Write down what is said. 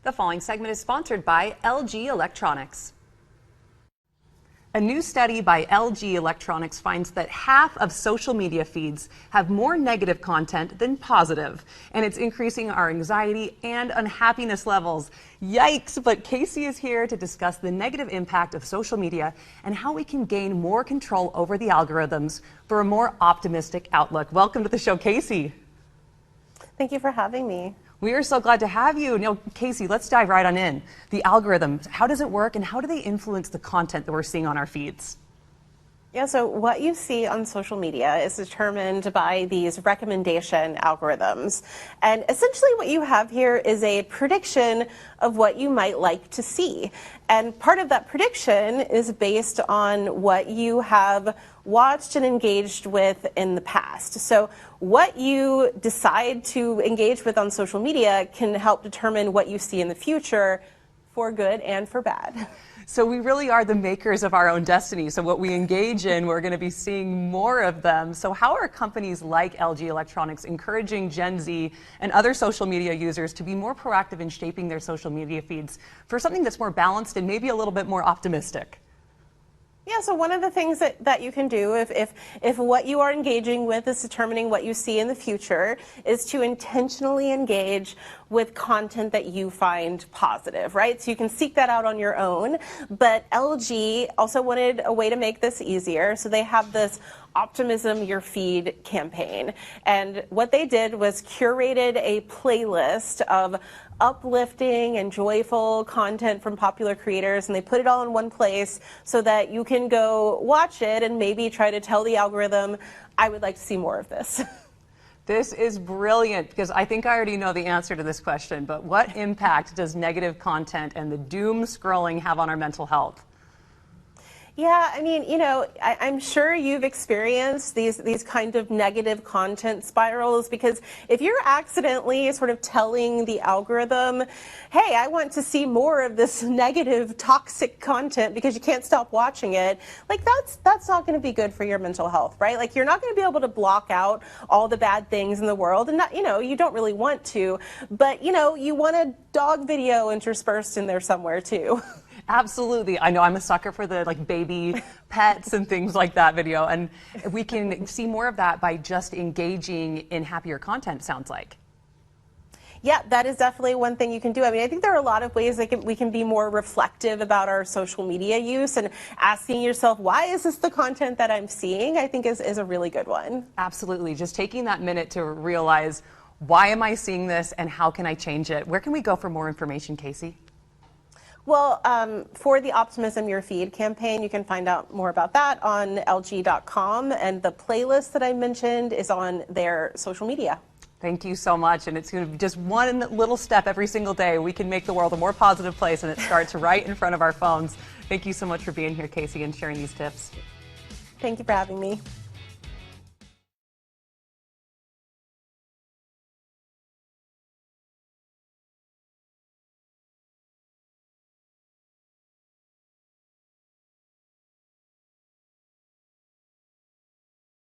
The following segment is sponsored by LG Electronics. A new study by LG Electronics finds that half of social media feeds have more negative content than positive, and it's increasing our anxiety and unhappiness levels. Yikes! But Casey is here to discuss the negative impact of social media and how we can gain more control over the algorithms for a more optimistic outlook. Welcome to the show, Casey. Thank you for having me. We are so glad to have you. Now, Casey, let's dive right on in. The algorithms, how does it work and how do they influence the content that we're seeing on our feeds? Yeah, so what you see on social media is determined by these recommendation algorithms. And essentially what you have here is a prediction of what you might like to see. And part of that prediction is based on what you have watched and engaged with in the past. So what you decide to engage with on social media can help determine what you see in the future, for good and for bad. So we really are the makers of our own destiny. So what we engage in, we're going to be seeing more of them. So how are companies like LG Electronics encouraging Gen Z and other social media users to be more proactive in shaping their social media feeds for something that's more balanced and maybe a little bit more optimistic? Yeah, so one of the things that you can do if what you are engaging with is determining what you see in the future is to intentionally engage with content that you find positive, right? So you can seek that out on your own, but LG also wanted a way to make this easier. So they have this Optimism Your Feed campaign. And what they did was curated a playlist of uplifting and joyful content from popular creators, and they put it all in one place so that you can go watch it and maybe try to tell the algorithm, I would like to see more of this. This is brilliant because I think I already know the answer to this question, but what impact does negative content and the doom scrolling have on our mental health? Yeah, I mean, you know, I'm sure you've experienced these kind of negative content spirals, because if you're accidentally sort of telling the algorithm, hey, I want to see more of this negative, toxic content because you can't stop watching it, like that's not going to be good for your mental health, right? Like you're not going to be able to block out all the bad things in the world, and not, you know, you don't really want to, but you know, you want a dog video interspersed in there somewhere too. Absolutely. I know I'm a sucker for the baby pets and things like that video. And we can see more of that by just engaging in happier content, sounds like. Yeah, that is definitely one thing you can do. I mean, I think there are a lot of ways we can be more reflective about our social media use, and asking yourself, why is this the content that I'm seeing, I think is a really good one. Absolutely. Just taking that minute to realize, why am I seeing this and how can I change it? Where can we go for more information, Casey? Well, for the Optimism Your Feed campaign, you can find out more about that on LG.com, and the playlist that I mentioned is on their social media. Thank you so much, and it's going to be just one little step every single day. We can make the world a more positive place, and it starts right in front of our phones. Thank you so much for being here, Casey, and sharing these tips. Thank you for having me.